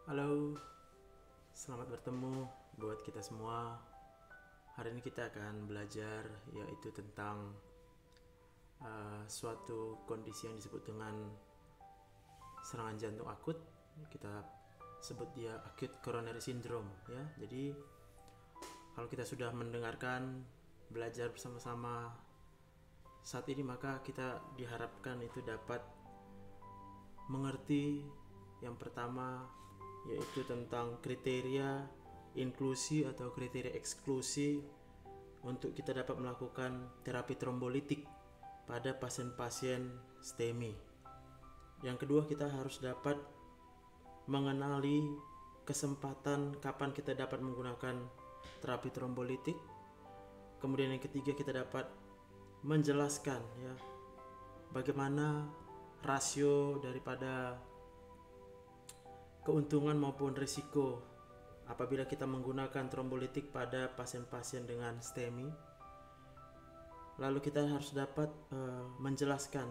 Halo, selamat bertemu buat kita semua. Hari ini kita akan belajar yaitu tentang suatu kondisi yang disebut dengan serangan jantung akut. Kita sebut dia acute coronary syndrome ya. Jadi kalau kita sudah mendengarkan belajar bersama-sama saat ini, maka kita diharapkan itu dapat mengerti yang pertama yaitu tentang kriteria inklusi atau kriteria eksklusi untuk kita dapat melakukan terapi trombolitik pada pasien-pasien STEMI. Yang kedua, kita harus dapat mengenali kesempatan kapan kita dapat menggunakan terapi trombolitik. Kemudian yang ketiga, kita dapat menjelaskan ya bagaimana rasio daripada keuntungan maupun risiko apabila kita menggunakan trombolitik pada pasien-pasien dengan STEMI. Lalu kita harus dapat menjelaskan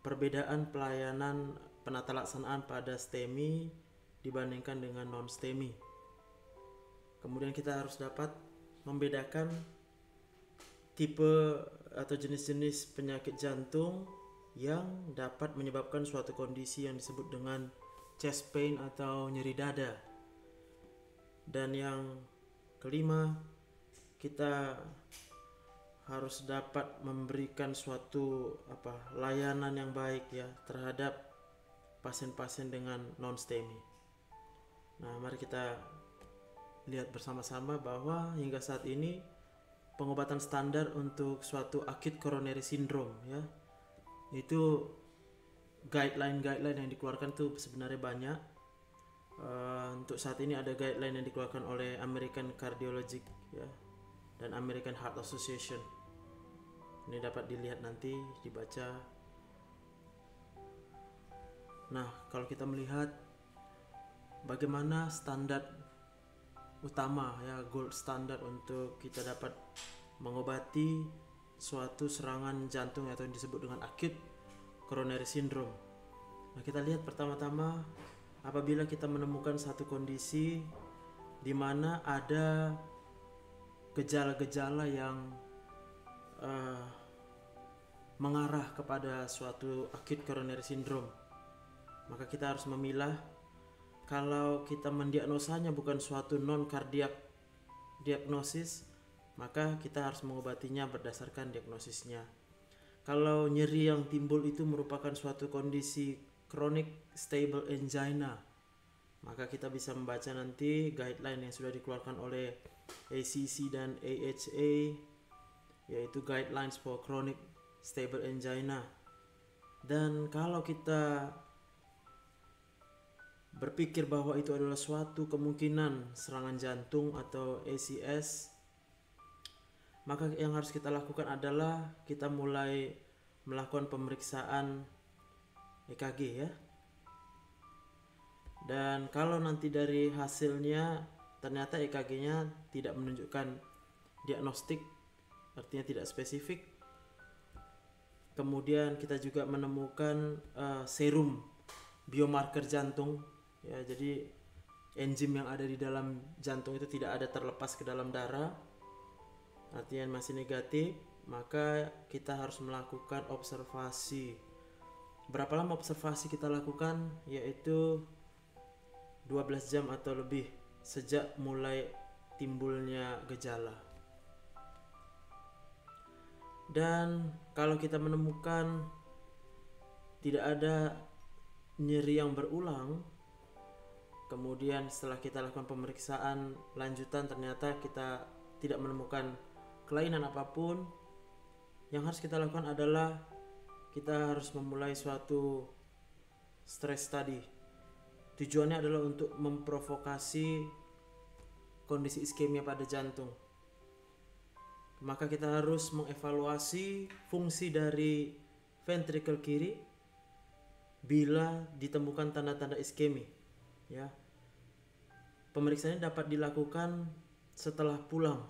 perbedaan pelayanan penata laksanaan pada STEMI dibandingkan dengan non STEMI. Kemudian kita harus dapat membedakan tipe atau jenis-jenis penyakit jantung yang dapat menyebabkan suatu kondisi yang disebut dengan chest pain atau nyeri dada. Dan yang kelima, kita harus dapat memberikan suatu layanan yang baik ya terhadap pasien-pasien dengan non STEMI. Nah, mari kita lihat bersama-sama bahwa hingga saat ini pengobatan standar untuk suatu acute coronary syndrome ya, itu guideline yang dikeluarkan tuh sebenarnya banyak. Untuk saat ini ada guideline yang dikeluarkan oleh American Cardiologic ya dan American Heart Association. Ini dapat dilihat nanti, dibaca. Nah, kalau kita melihat bagaimana standar utama ya, gold standard untuk kita dapat mengobati suatu serangan jantung atau yang disebut dengan acute coronary syndrome. Nah, kita lihat pertama-tama apabila kita menemukan satu kondisi di mana ada gejala-gejala yang mengarah kepada suatu acute coronary syndrome, maka kita harus memilah. Kalau kita mendiagnosanya bukan suatu non kardiak diagnosis, maka kita harus mengobatinya berdasarkan diagnosisnya. Kalau nyeri yang timbul itu merupakan suatu kondisi chronic stable angina, maka kita bisa membaca nanti guideline yang sudah dikeluarkan oleh ACC dan AHA, yaitu Guidelines for Chronic Stable Angina. Dan kalau kita berpikir bahwa itu adalah suatu kemungkinan serangan jantung atau ACS, maka yang harus kita lakukan adalah kita mulai melakukan pemeriksaan EKG ya. Dan kalau nanti dari hasilnya ternyata EKG-nya tidak menunjukkan diagnostik, artinya tidak spesifik, kemudian kita juga menemukan serum biomarker jantung ya, jadi enzim yang ada di dalam jantung itu tidak ada terlepas ke dalam darah, artinya masih negatif, maka kita harus melakukan observasi. Berapa lama observasi kita lakukan? Yaitu 12 jam atau lebih sejak mulai timbulnya gejala. Dan kalau kita menemukan tidak ada nyeri yang berulang, kemudian setelah kita lakukan pemeriksaan lanjutan ternyata kita tidak menemukan kelainan apapun, yang harus kita lakukan adalah kita harus memulai suatu stress study. Tujuannya adalah untuk memprovokasi kondisi iskemia pada jantung. Maka kita harus mengevaluasi fungsi dari ventricle kiri bila ditemukan tanda-tanda iskemi ya. Pemeriksaan ini dapat dilakukan setelah pulang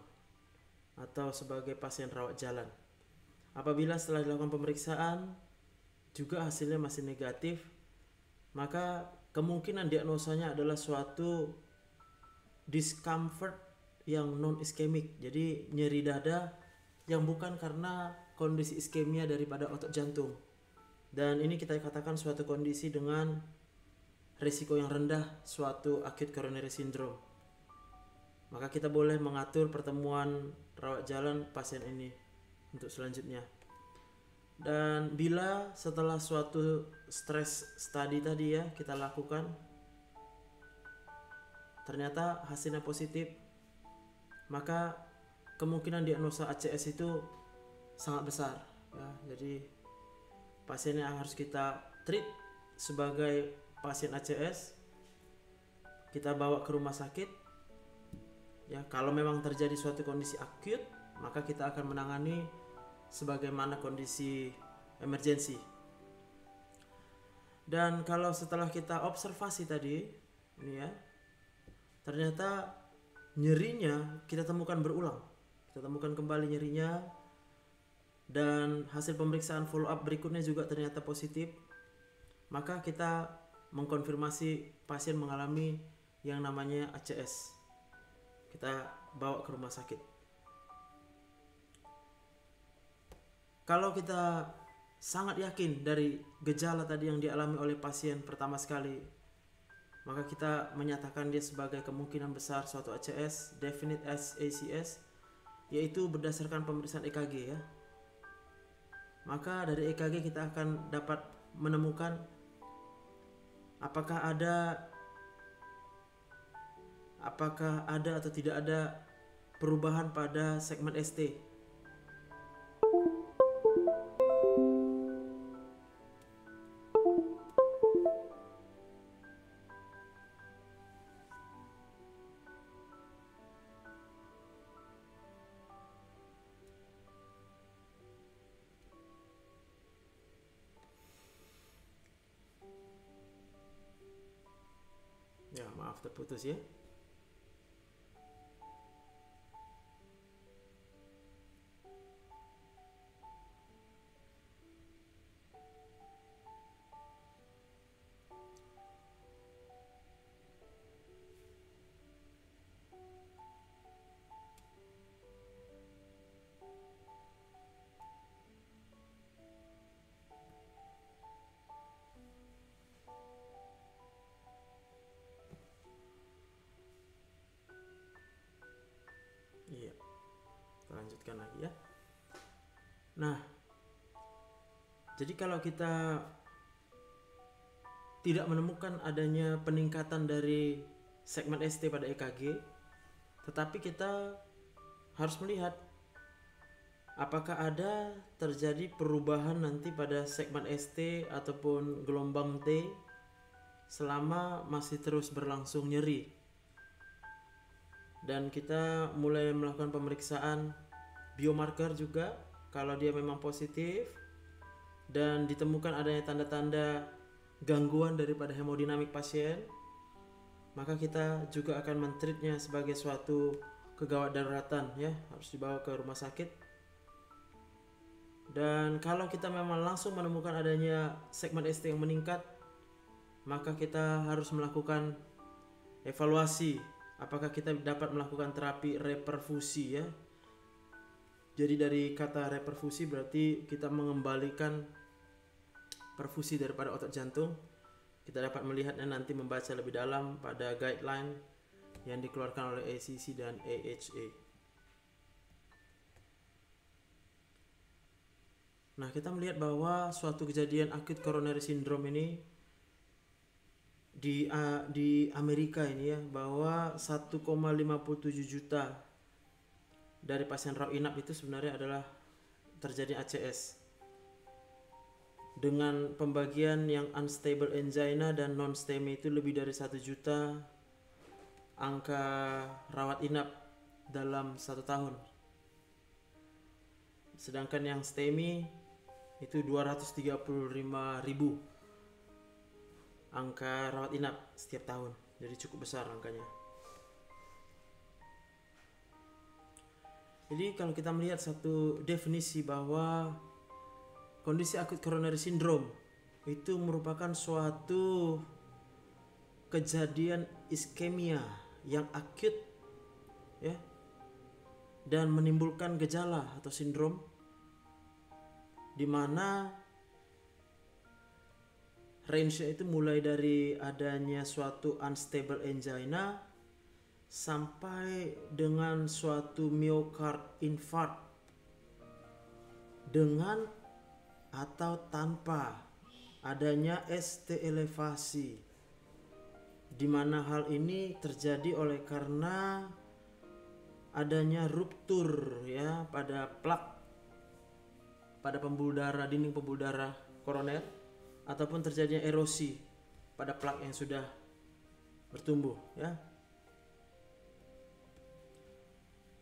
atau sebagai pasien rawat jalan. Apabila setelah dilakukan pemeriksaan juga hasilnya masih negatif, maka kemungkinan diagnosanya adalah suatu discomfort yang non iskemik, jadi nyeri dada yang bukan karena kondisi iskemia daripada otot jantung. Dan ini kita katakan suatu kondisi dengan risiko yang rendah, suatu acute coronary syndrome. Maka kita boleh mengatur pertemuan rawat jalan pasien ini untuk selanjutnya. Dan bila setelah suatu stress study tadi ya kita lakukan, ternyata hasilnya positif, maka kemungkinan diagnosa ACS itu sangat besar ya. Jadi pasien yang harus kita treat sebagai pasien ACS, kita bawa ke rumah sakit ya. Kalau memang terjadi suatu kondisi akut, maka kita akan menangani sebagaimana kondisi emergensi. Dan kalau setelah kita observasi tadi ini ya, ternyata nyerinya kita temukan berulang, kita temukan kembali nyerinya, dan hasil pemeriksaan follow up berikutnya juga ternyata positif, maka kita mengkonfirmasi pasien mengalami yang namanya ACS. Kita bawa ke rumah sakit. Kalau kita sangat yakin dari gejala tadi yang dialami oleh pasien pertama sekali, maka kita menyatakan dia sebagai kemungkinan besar suatu ACS, definite as ACS, yaitu berdasarkan pemeriksaan EKG ya. Maka dari EKG kita akan dapat menemukan apakah ada atau tidak ada perubahan pada segmen ST. Ya, maaf terputus ya. Iya, kita lanjutkan lagi ya. Nah, jadi kalau kita tidak menemukan adanya peningkatan dari segmen ST pada EKG, tetapi kita harus melihat apakah ada terjadi perubahan nanti pada segmen ST ataupun gelombang T selama masih terus berlangsung nyeri. Dan kita mulai melakukan pemeriksaan biomarker juga. Kalau dia memang positif dan ditemukan adanya tanda-tanda gangguan daripada hemodinamik pasien, maka kita juga akan men-treatnya sebagai suatu kegawat daruratan ya, harus dibawa ke rumah sakit. Dan kalau kita memang langsung menemukan adanya segmen ST yang meningkat, maka kita harus melakukan evaluasi apakah kita dapat melakukan terapi reperfusi ya. Jadi dari kata reperfusi berarti kita mengembalikan perfusi daripada otot jantung. Kita dapat melihatnya nanti, membaca lebih dalam pada guideline yang dikeluarkan oleh ACC dan AHA. Nah, kita melihat bahwa suatu kejadian acute coronary syndrome ini di Amerika ini ya, bahwa 1,57 juta dari pasien rawat inap itu sebenarnya adalah terjadi ACS dengan pembagian yang unstable angina dan non-STEMI itu lebih dari 1 juta angka rawat inap dalam 1 tahun, sedangkan yang STEMI itu 235.000 angka rawat inap setiap tahun. Jadi cukup besar angkanya. Jadi kalau kita melihat satu definisi bahwa kondisi acute coronary syndrome itu merupakan suatu kejadian iskemia yang akut ya, dan menimbulkan gejala atau sindrom di mana range itu mulai dari adanya suatu unstable angina sampai dengan suatu myocard infarct dengan atau tanpa adanya ST elevasi, di mana hal ini terjadi oleh karena adanya ruptur ya pada plak pada pembuluh darah, dinding pembuluh darah koroner, ataupun terjadinya erosi pada plak yang sudah bertumbuh ya.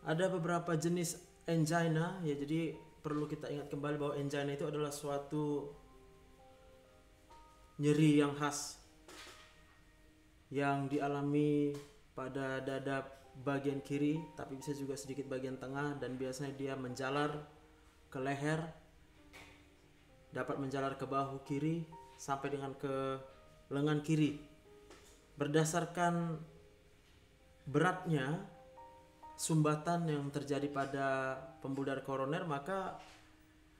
Ada beberapa jenis angina ya, jadi perlu kita ingat kembali bahwa angina itu adalah suatu nyeri yang khas yang dialami pada dada bagian kiri, tapi bisa juga sedikit bagian tengah, dan biasanya dia menjalar ke leher, dapat menjalar ke bahu kiri sampai dengan ke lengan kiri. Berdasarkan beratnya sumbatan yang terjadi pada pembuluh darah koroner, maka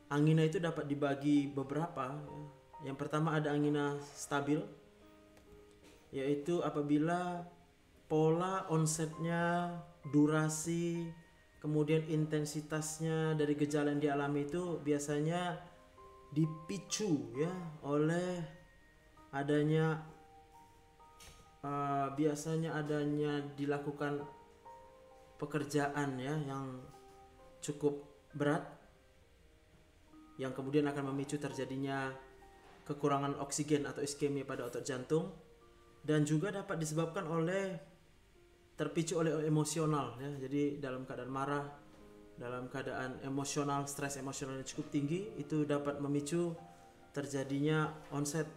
angina itu dapat dibagi beberapa. Yang pertama ada angina stabil, yaitu apabila pola onsetnya, durasi, kemudian intensitasnya dari gejala yang dialami itu biasanya dipicu ya oleh adanya biasanya adanya dilakukan pekerjaan ya yang cukup berat, yang kemudian akan memicu terjadinya kekurangan oksigen atau iskemia pada otot jantung, dan juga dapat disebabkan oleh terpicu oleh emosional ya. Jadi dalam keadaan marah, dalam keadaan emosional, stres emosional yang cukup tinggi, itu dapat memicu terjadinya onset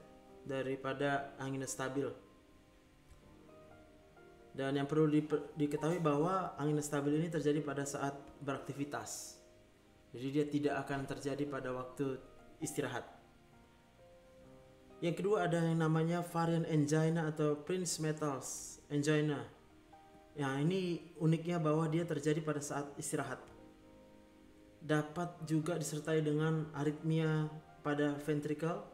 daripada angina stabil. Dan yang perlu diketahui bahwa angina stabil ini terjadi pada saat beraktivitas. Jadi dia tidak akan terjadi pada waktu istirahat. Yang kedua ada yang namanya varian angina atau Prinzmetal's angina. Yang ini uniknya bahwa dia terjadi pada saat istirahat. Dapat juga disertai dengan aritmia pada ventricle,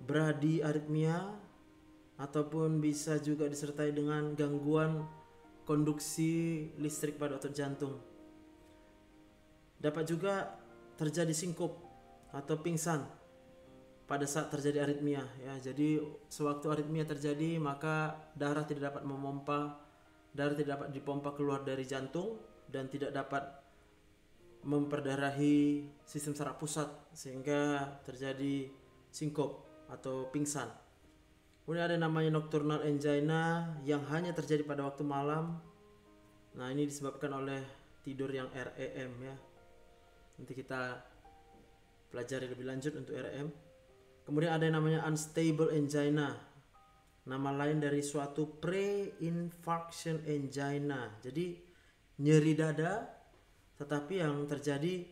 bradyarrhythmia, ataupun bisa juga disertai dengan gangguan konduksi listrik pada otot jantung. Dapat juga terjadi sinkop atau pingsan pada saat terjadi aritmia ya. Jadi sewaktu aritmia terjadi, maka darah tidak dapat darah tidak dapat dipompa keluar dari jantung dan tidak dapat memperdarahi sistem saraf pusat sehingga terjadi sinkop atau pingsan. Kemudian ada namanya nocturnal angina yang hanya terjadi pada waktu malam. Nah, ini disebabkan oleh tidur yang REM ya. Nanti kita pelajari lebih lanjut untuk REM. Kemudian ada yang namanya unstable angina. Nama lain dari suatu pre-infarction angina. Jadi nyeri dada tetapi yang terjadi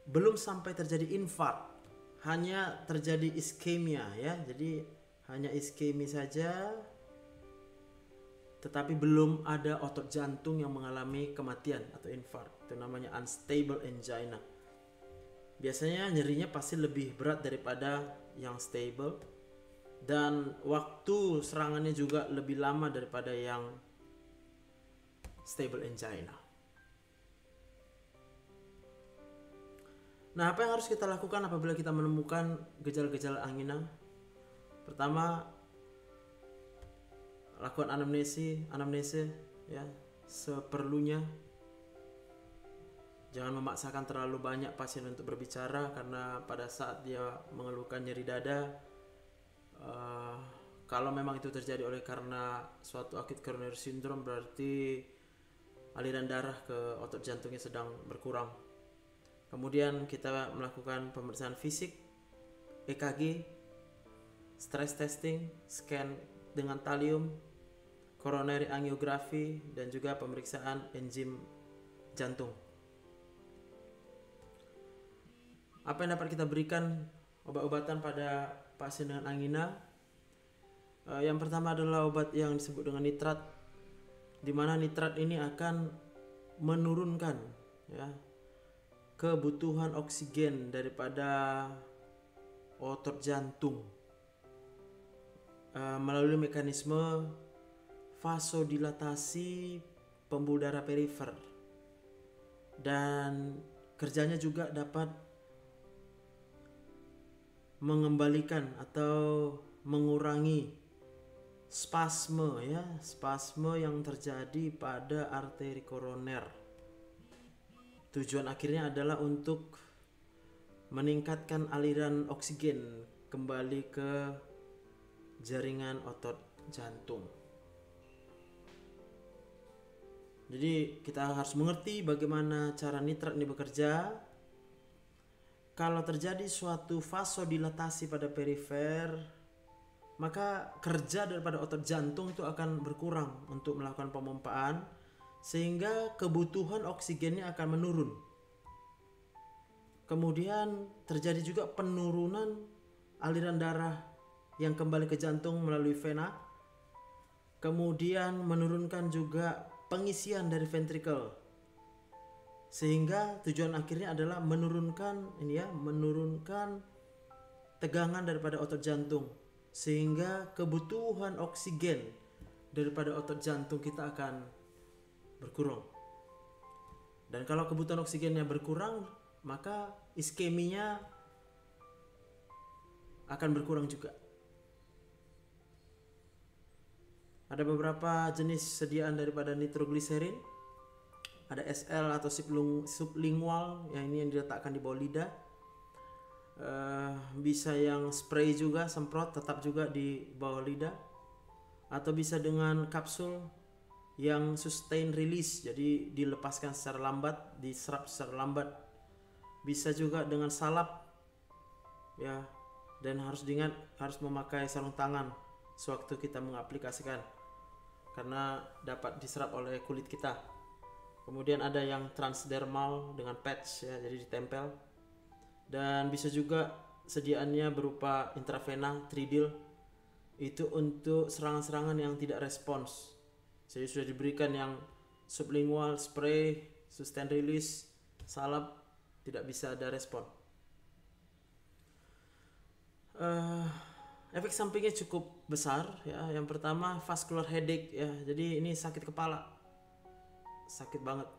belum sampai terjadi infark, hanya terjadi iskemia ya. Jadi hanya iskemi saja, tetapi belum ada otot jantung yang mengalami kematian atau infark. Itu namanya unstable angina. Biasanya nyerinya pasti lebih berat daripada yang stable, dan waktu serangannya juga lebih lama daripada yang stable angina. Nah, apa yang harus kita lakukan apabila kita menemukan gejala-gejala angina? Pertama, lakukan anamnese ya seperlunya. Jangan memaksakan terlalu banyak pasien untuk berbicara, karena pada saat dia mengeluhkan nyeri dada, kalau memang itu terjadi oleh karena suatu acute coronary syndrome, berarti aliran darah ke otot jantungnya sedang berkurang. Kemudian kita melakukan pemeriksaan fisik, EKG, stress testing, scan dengan talium, coronary angiography, dan juga pemeriksaan enzim jantung. Apa yang dapat kita berikan obat-obatan pada pasien dengan angina? Yang pertama adalah obat yang disebut dengan nitrat, di mana nitrat ini akan menurunkan ya kebutuhan oksigen daripada otot jantung melalui mekanisme vasodilatasi pembuluh darah perifer, dan kerjanya juga dapat mengembalikan atau mengurangi spasme yang terjadi pada arteri koroner. Tujuan akhirnya adalah untuk meningkatkan aliran oksigen kembali ke jaringan otot jantung. Jadi kita harus mengerti bagaimana cara nitrat ini bekerja. Kalau terjadi suatu vasodilatasi pada perifer, maka kerja daripada otot jantung itu akan berkurang untuk melakukan pemompaan, sehingga kebutuhan oksigennya akan menurun. Kemudian terjadi juga penurunan aliran darah yang kembali ke jantung melalui vena. Kemudian menurunkan juga pengisian dari ventricle, sehingga tujuan akhirnya adalah menurunkan tegangan daripada otot jantung, sehingga kebutuhan oksigen daripada otot jantung kita akan berkurang. Dan kalau kebutuhan oksigennya berkurang, maka iskeminya akan berkurang juga. Ada beberapa jenis sediaan daripada nitrogliserin. Ada SL atau sublingual, ini yang diletakkan di bawah lidah. Bisa yang spray juga, semprot tetap juga di bawah lidah, atau bisa dengan kapsul yang sustain release, jadi dilepaskan secara lambat, diserap secara lambat. Bisa juga dengan salap ya, dan harus diingat harus memakai sarung tangan sewaktu kita mengaplikasikan, karena dapat diserap oleh kulit kita. Kemudian ada yang transdermal dengan patch ya, jadi ditempel. Dan bisa juga sediaannya berupa intravena, tridil, itu untuk serangan-serangan yang tidak respons. Jadi sudah diberikan yang sublingual, spray, sustain release, salap, tidak bisa ada respon. Efek sampingnya cukup besar ya. Yang pertama vascular headache ya. Jadi ini sakit kepala. Sakit banget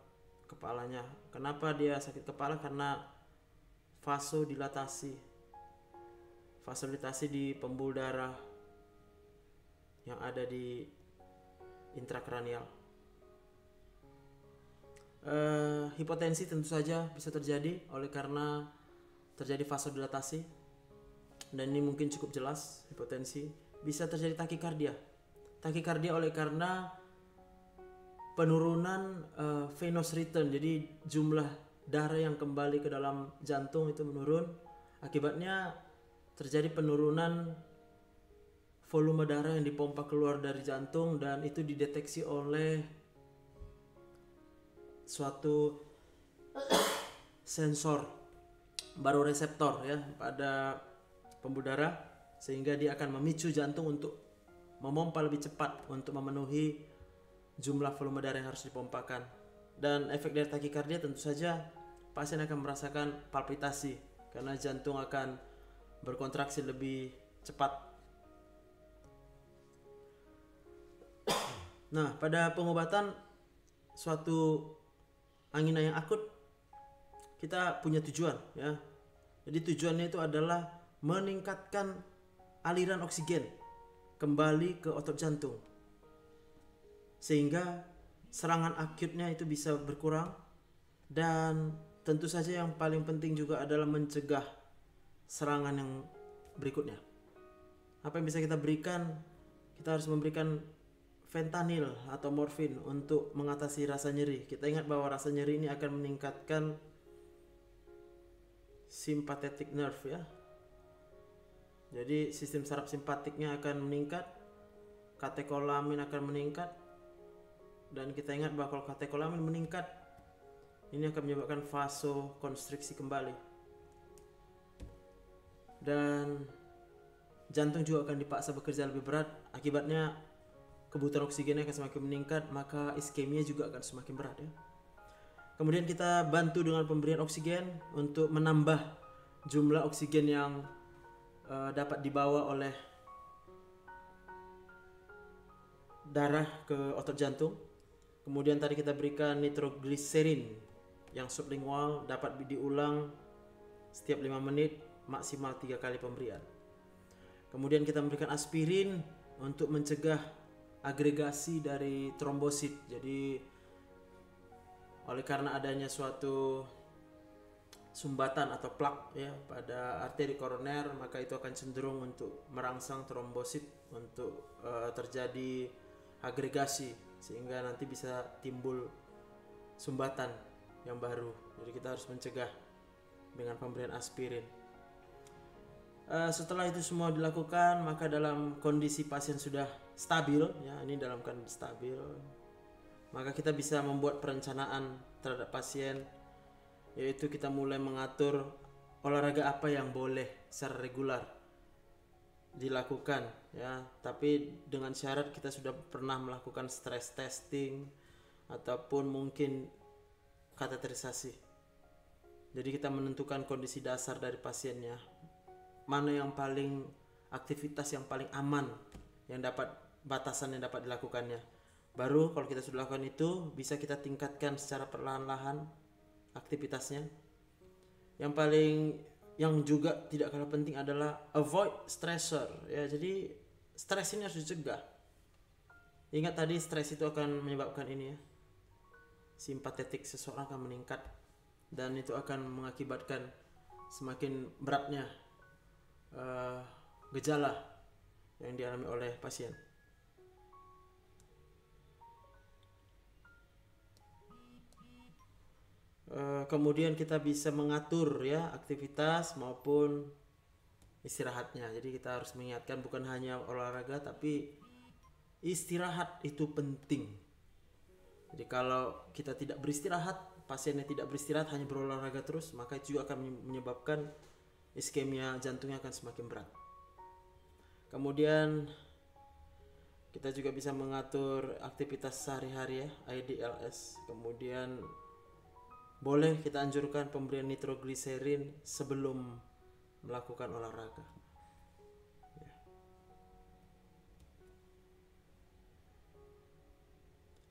kepalanya. Kenapa dia sakit kepala? Karena vasodilatasi di pembuluh darah yang ada di intrakranial. Hipotensi tentu saja bisa terjadi oleh karena terjadi vasodilatasi, dan ini mungkin cukup jelas hipotensi. Bisa terjadi takikardia oleh karena penurunan venous return, jadi jumlah darah yang kembali ke dalam jantung itu menurun. Akibatnya terjadi penurunan volume darah yang dipompa keluar dari jantung, dan itu dideteksi oleh suatu sensor baroreseptor ya pada pembuluh darah, sehingga dia akan memicu jantung untuk memompa lebih cepat untuk memenuhi jumlah volume darah yang harus dipompakan. Dan efek dari takikardia tentu saja pasien akan merasakan palpitasi karena jantung akan berkontraksi lebih cepat. Nah, pada pengobatan suatu angina yang akut, kita punya tujuan ya. Jadi tujuannya itu adalah meningkatkan aliran oksigen kembali ke otot jantung, sehingga serangan akutnya itu bisa berkurang. Dan tentu saja yang paling penting juga adalah mencegah serangan yang berikutnya. Apa yang bisa kita berikan? Kita harus memberikan fentanyl atau morfin untuk mengatasi rasa nyeri. Kita ingat bahwa rasa nyeri ini akan meningkatkan sympathetic nerve ya. Jadi sistem saraf simpatiknya akan meningkat, katekolamin akan meningkat. Dan kita ingat bahwa kalau katekolamin meningkat, ini akan menyebabkan vasokonstriksi kembali. Dan jantung juga akan dipaksa bekerja lebih berat. Akibatnya kebutuhan oksigennya akan semakin meningkat, maka iskemia juga akan semakin berat ya. Kemudian kita bantu dengan pemberian oksigen untuk menambah jumlah oksigen yang dapat dibawa oleh darah ke otot jantung. Kemudian tadi kita berikan nitrogliserin yang sublingual, dapat diulang setiap 5 menit, maksimal 3 kali pemberian. Kemudian kita memberikan aspirin untuk mencegah agregasi dari trombosit. Jadi oleh karena adanya suatu sumbatan atau plak ya pada arteri koroner, maka itu akan cenderung untuk merangsang trombosit untuk terjadi agregasi, sehingga nanti bisa timbul sumbatan yang baru. Jadi kita harus mencegah dengan pemberian aspirin. Setelah itu semua dilakukan, maka dalam kondisi pasien sudah stabil ya, ini dalam keadaan stabil, maka kita bisa membuat perencanaan terhadap pasien, yaitu kita mulai mengatur olahraga apa yang boleh secara regular dilakukan ya, tapi dengan syarat kita sudah pernah melakukan stress testing ataupun mungkin kateterisasi. Jadi kita menentukan kondisi dasar dari pasiennya, mana yang paling aktivitas yang paling aman, yang dapat batasan yang dapat dilakukannya. Baru kalau kita sudah lakukan itu, bisa kita tingkatkan secara perlahan-lahan aktivitasnya. Yang juga tidak kalah penting adalah avoid stressor ya. Jadi stres ini harus dicegah. Ingat tadi stres itu akan menyebabkan ini ya, simpatetik seseorang akan meningkat, dan itu akan mengakibatkan semakin beratnya gejala yang dialami oleh pasien. Kemudian kita bisa mengatur ya aktivitas maupun istirahatnya. Jadi kita harus mengingatkan bukan hanya olahraga, tapi istirahat itu penting. Jadi kalau kita tidak beristirahat, pasiennya tidak beristirahat, hanya berolahraga terus, maka itu juga akan menyebabkan iskemia jantungnya akan semakin berat. Kemudian kita juga bisa mengatur aktivitas sehari-hari ya, IDLS. Kemudian boleh kita anjurkan pemberian nitrogliserin sebelum melakukan olahraga ya.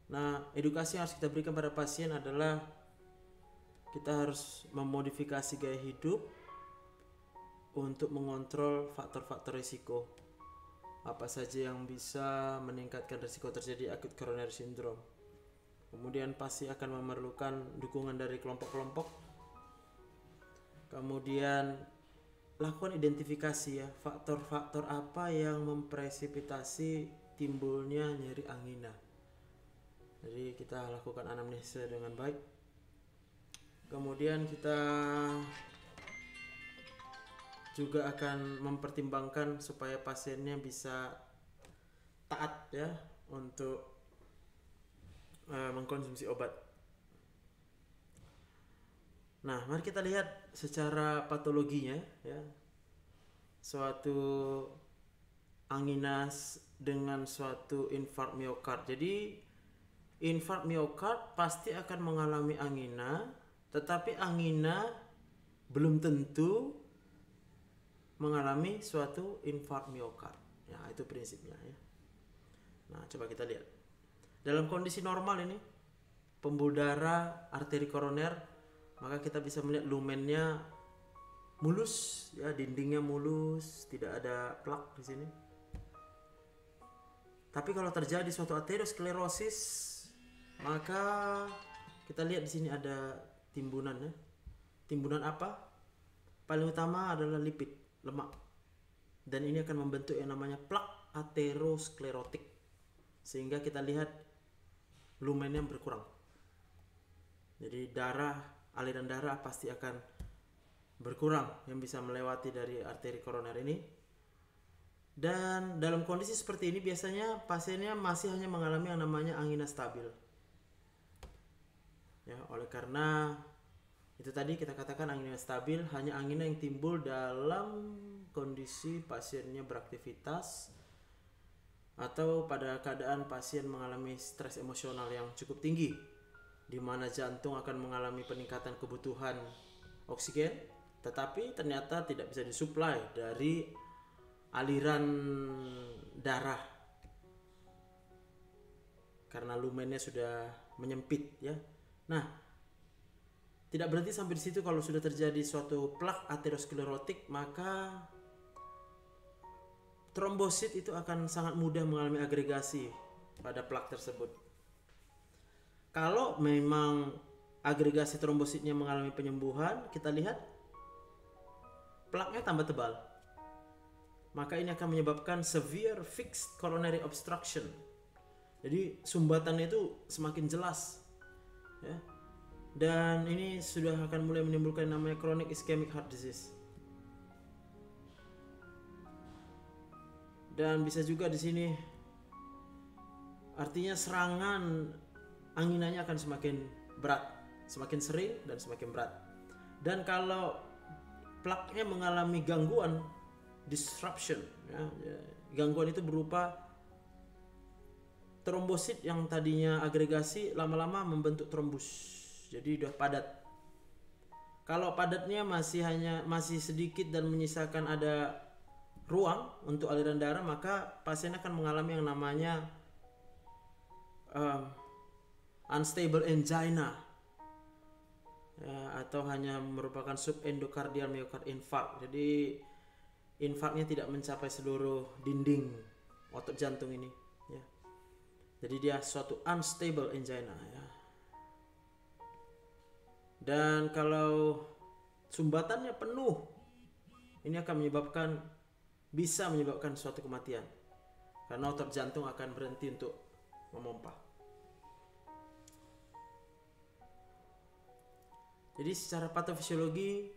Nah, edukasi yang harus kita berikan pada pasien adalah kita harus memodifikasi gaya hidup untuk mengontrol faktor-faktor risiko. Apa saja yang bisa meningkatkan risiko terjadi acute coronary syndrome. Kemudian pasti akan memerlukan dukungan dari kelompok-kelompok. Kemudian lakukan identifikasi ya, faktor-faktor apa yang mempresipitasi timbulnya nyeri angina. Jadi kita lakukan anamnesa dengan baik. Kemudian kita juga akan mempertimbangkan supaya pasiennya bisa taat ya untuk mengkonsumsi obat. Nah, mari kita lihat secara patologinya ya. Suatu angina dengan suatu infark miokard. Jadi infark miokard pasti akan mengalami angina, tetapi angina belum tentu mengalami suatu infark miokard. Ya, itu prinsipnya ya. Nah, coba kita lihat. Dalam kondisi normal ini, pembuluh darah arteri koroner, maka kita bisa melihat lumennya mulus ya, dindingnya mulus, tidak ada plak di sini. Tapi kalau terjadi suatu aterosklerosis, maka kita lihat di sini ada timbunan ya. Timbunan apa? Paling utama adalah lipid, lemak. Dan ini akan membentuk yang namanya plak aterosklerotik. Sehingga kita lihat lumennya berkurang. Jadi aliran darah pasti akan berkurang yang bisa melewati dari arteri koroner ini. Dan dalam kondisi seperti ini biasanya pasiennya masih hanya mengalami yang namanya angina stabil. Ya, oleh karena Itu tadi kita katakan anginnya stabil, hanya anginnya yang timbul dalam kondisi pasiennya beraktivitas atau pada keadaan pasien mengalami stres emosional yang cukup tinggi, di mana jantung akan mengalami peningkatan kebutuhan oksigen, tetapi ternyata tidak bisa disuplai dari aliran darah karena lumennya sudah menyempit ya. Nah, tidak berhenti sampai di situ. Kalau sudah terjadi suatu plak aterosklerotik, maka trombosit itu akan sangat mudah mengalami agregasi pada plak tersebut. Kalau memang agregasi trombositnya mengalami penyembuhan, kita lihat plaknya tambah tebal. Maka ini akan menyebabkan severe fixed coronary obstruction. Jadi sumbatannya itu semakin jelas ya. Dan ini sudah akan mulai menimbulkan namanya chronic ischemic heart disease. Dan bisa juga di sini artinya serangan anginanya akan semakin berat, semakin sering dan semakin berat. Dan kalau plaknya mengalami gangguan, disruption ya, gangguan itu berupa trombosit yang tadinya agregasi lama-lama membentuk trombus, jadi udah padat. Kalau padatnya masih sedikit dan menyisakan ada ruang untuk aliran darah, maka pasien akan mengalami yang namanya unstable angina ya, atau hanya merupakan subendocardial myocard infarct. Jadi infarknya tidak mencapai seluruh dinding otot jantung ini ya. Jadi dia suatu unstable angina ya. Dan kalau sumbatannya penuh, ini akan bisa menyebabkan suatu kematian karena otot jantung akan berhenti untuk memompa. Jadi secara patofisiologi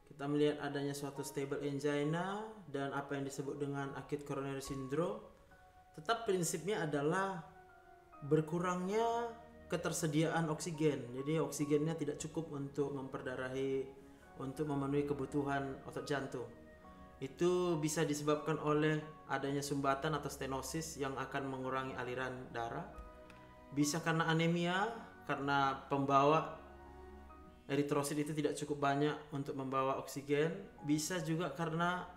kita melihat adanya suatu stable angina dan apa yang disebut dengan acute coronary syndrome. Tetap prinsipnya adalah berkurangnya ketersediaan oksigen. Jadi oksigennya tidak cukup untuk memperdarahi, untuk memenuhi kebutuhan otot jantung. Itu bisa disebabkan oleh adanya sumbatan atau stenosis yang akan mengurangi aliran darah. Bisa karena anemia, karena pembawa eritrosit itu tidak cukup banyak untuk membawa oksigen. Bisa juga karena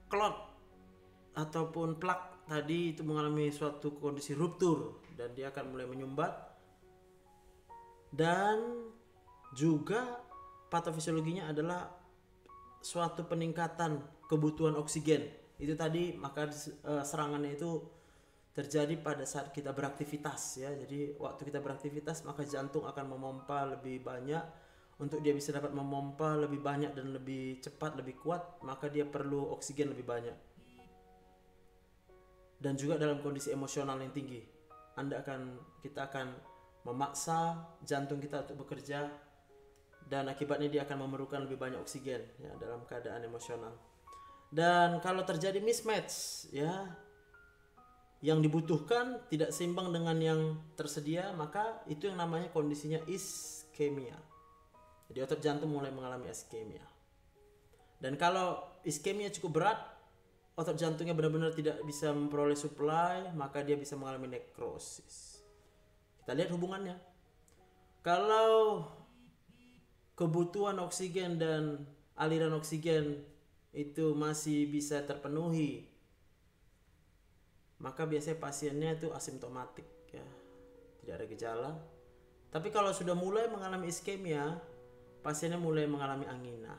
clot ataupun plak tadi itu mengalami suatu kondisi ruptur dan dia akan mulai menyumbat. Dan juga patofisiologinya adalah suatu peningkatan kebutuhan oksigen. Itu tadi, maka serangannya itu terjadi pada saat kita beraktivitas ya. Jadi waktu kita beraktivitas maka jantung akan memompa lebih banyak. Untuk dia bisa dapat memompa lebih banyak dan lebih cepat, lebih kuat, maka dia perlu oksigen lebih banyak. Dan juga dalam kondisi emosional yang tinggi, kita akan memaksa jantung kita untuk bekerja, dan akibatnya dia akan memerlukan lebih banyak oksigen ya dalam keadaan emosional. Dan kalau terjadi mismatch ya, yang dibutuhkan tidak seimbang dengan yang tersedia, maka itu yang namanya kondisinya iskemia. Jadi otot jantung mulai mengalami iskemia. Dan kalau iskemia cukup berat, otot jantungnya benar-benar tidak bisa memperoleh suplai, maka dia bisa mengalami nekrosis. Kita lihat hubungannya. Kalau kebutuhan oksigen dan aliran oksigen itu masih bisa terpenuhi, maka biasanya pasiennya itu asimptomatik ya, tidak ada gejala. Tapi kalau sudah mulai mengalami iskemia, pasiennya mulai mengalami angina.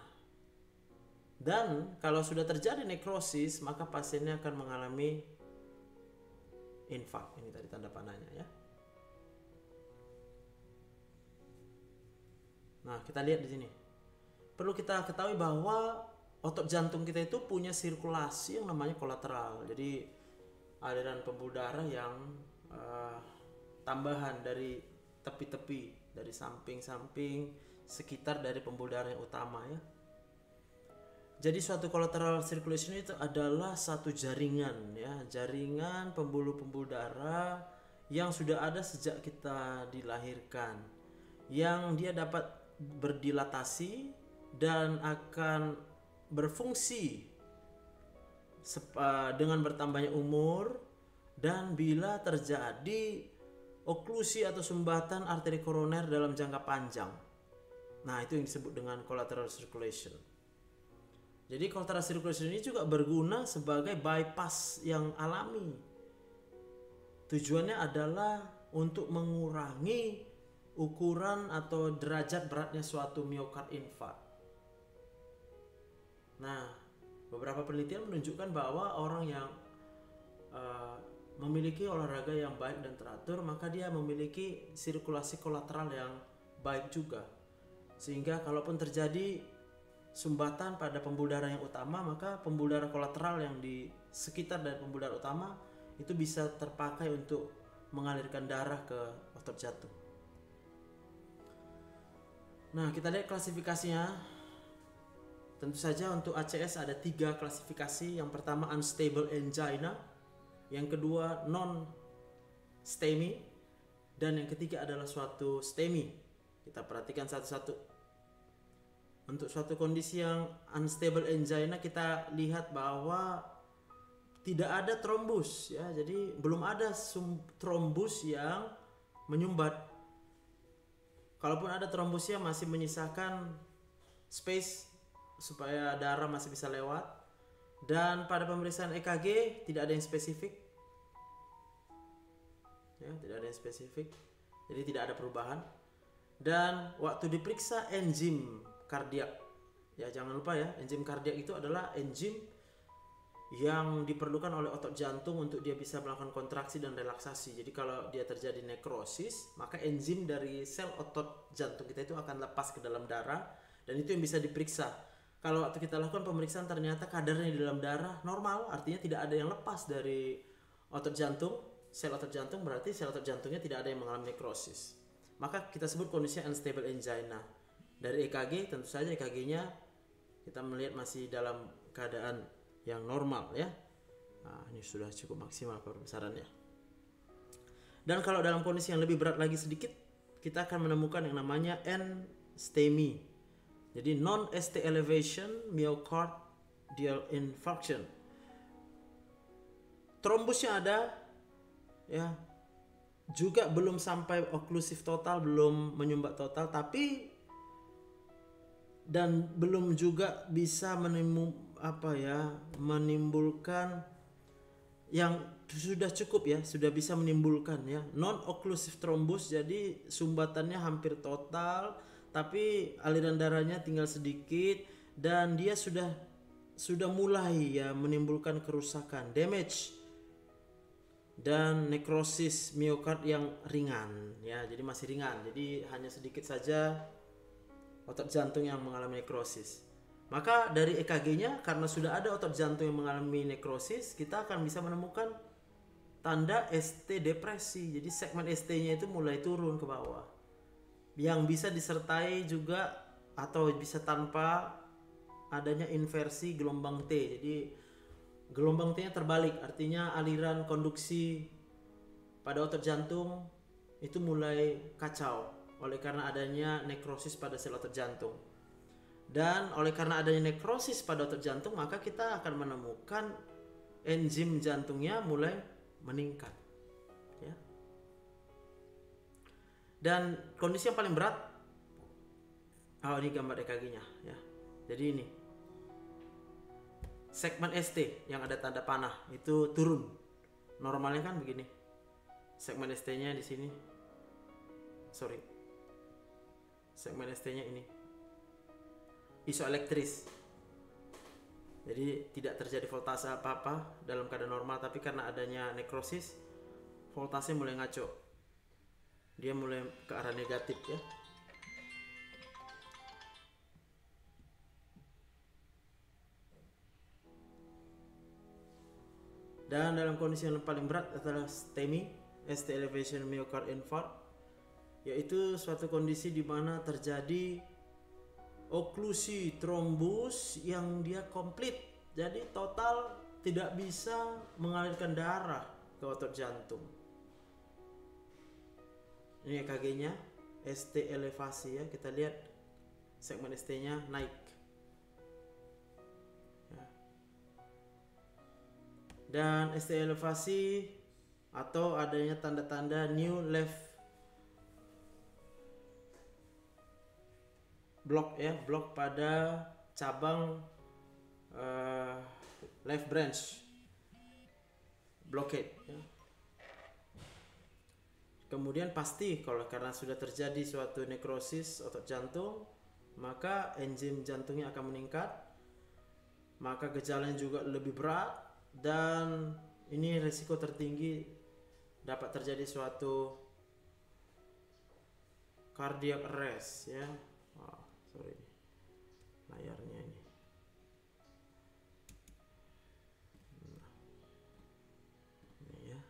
Dan kalau sudah terjadi nekrosis, maka pasiennya akan mengalami infark. Ini tadi tanda panahnya ya. Nah, kita lihat di sini. Perlu kita ketahui bahwa otot jantung kita itu punya sirkulasi yang namanya kolateral. Jadi aliran pembuluh darah yang tambahan dari tepi-tepi, dari samping-samping sekitar dari pembuluh darah yang utama ya. Jadi suatu collateral circulation itu adalah satu jaringan ya, jaringan pembuluh-pembuluh darah yang sudah ada sejak kita dilahirkan, yang dia dapat berdilatasi dan akan berfungsi dengan bertambahnya umur, dan bila terjadi oklusi atau sumbatan arteri koroner dalam jangka panjang. Nah, itu yang disebut dengan collateral circulation. Jadi collateral circulation ini juga berguna sebagai bypass yang alami. Tujuannya adalah untuk mengurangi ukuran atau derajat beratnya suatu myocard infarct. Nah, beberapa penelitian menunjukkan bahwa orang yang memiliki olahraga yang baik dan teratur, maka dia memiliki sirkulasi kolateral yang baik juga. Sehingga kalaupun terjadi sumbatan pada pembuluh darah yang utama, maka pembuluh darah kolateral yang di sekitar dari pembuluh darah utama itu bisa terpakai untuk mengalirkan darah ke otot jantung. Nah, kita lihat klasifikasinya. Tentu saja untuk ACS ada 3 klasifikasi. Yang pertama unstable angina, yang kedua non-STEMI, dan yang ketiga adalah suatu STEMI. Kita perhatikan satu-satu. Untuk suatu kondisi yang unstable angina, kita lihat bahwa tidak ada trombus, ya. Jadi belum ada trombus yang menyumbat. Kalaupun ada trombusnya, masih menyisakan space supaya darah masih bisa lewat. Dan pada pemeriksaan EKG tidak ada yang spesifik, ya, tidak ada yang spesifik, jadi tidak ada perubahan. Dan waktu diperiksa enzim kardiak, ya jangan lupa ya, enzim kardiak itu adalah enzim yang diperlukan oleh otot jantung untuk dia bisa melakukan kontraksi dan relaksasi. Jadi kalau dia terjadi nekrosis, maka enzim dari sel otot jantung kita itu akan lepas ke dalam darah, dan itu yang bisa diperiksa. Kalau waktu kita lakukan pemeriksaan ternyata kadarnya di dalam darah normal, artinya tidak ada yang lepas dari otot jantung, sel otot jantung, berarti sel otot jantungnya tidak ada yang mengalami nekrosis. Maka kita sebut kondisinya unstable angina. Dari EKG, tentu saja EKG-nya kita melihat masih dalam keadaan yang normal, ya. Nah, ini sudah cukup maksimal pembesarannya. Dan kalau dalam kondisi yang lebih berat lagi sedikit, kita akan menemukan yang namanya N-STEMI. Jadi non-ST elevation myocardial infarction. Trombusnya ada, ya. Juga belum sampai oklusif total, belum menyumbat total, tapi dan belum juga bisa menimbulkan yang sudah cukup, ya, sudah bisa menimbulkan, ya, non-occlusive thrombus. Jadi sumbatannya hampir total, tapi aliran darahnya tinggal sedikit, dan dia sudah mulai, ya, menimbulkan kerusakan, damage, dan nekrosis miokard yang ringan, ya. Jadi masih ringan, jadi hanya sedikit saja otot jantung yang mengalami nekrosis. Maka dari EKG-nya, karena sudah ada otot jantung yang mengalami nekrosis, kita akan bisa menemukan tanda ST depresi. Jadi segmen ST-nya itu mulai turun ke bawah, yang bisa disertai juga atau bisa tanpa adanya inversi gelombang T. Jadi gelombang T-nya terbalik, artinya aliran konduksi pada otot jantung itu mulai kacau oleh karena adanya nekrosis pada sel otot jantung. Dan oleh karena adanya nekrosis pada otot jantung, maka kita akan menemukan enzim jantungnya mulai meningkat, ya. Dan kondisi yang paling berat, ini gambar EKG-nya, ya. Jadi ini segmen ST yang ada tanda panah itu turun. Normalnya kan begini. Segmen ST-nya di sini. Segmen ST-nya ini isoelektris. Jadi tidak terjadi voltase apa-apa dalam keadaan normal, tapi karena adanya nekrosis, voltase mulai ngaco. Dia mulai ke arah negatif, ya. Dan dalam kondisi yang paling berat adalah STEMI, ST elevation myocard infarct, yaitu suatu kondisi di mana terjadi oklusi trombus yang dia komplit. Jadi total tidak bisa mengalirkan darah ke otot jantung. Ini EKG-nya, ST elevasi, ya. Kita lihat segmen ST-nya naik. Ya. Dan ST elevasi atau adanya tanda-tanda new left block ya, blok pada cabang left branch blockade ya. Kemudian pasti karena sudah terjadi suatu nekrosis otot jantung, maka enzim jantungnya akan meningkat, maka gejalanya juga lebih berat, dan ini risiko tertinggi dapat terjadi suatu cardiac arrest ya. Sorry, layarnya ini. Ini ya,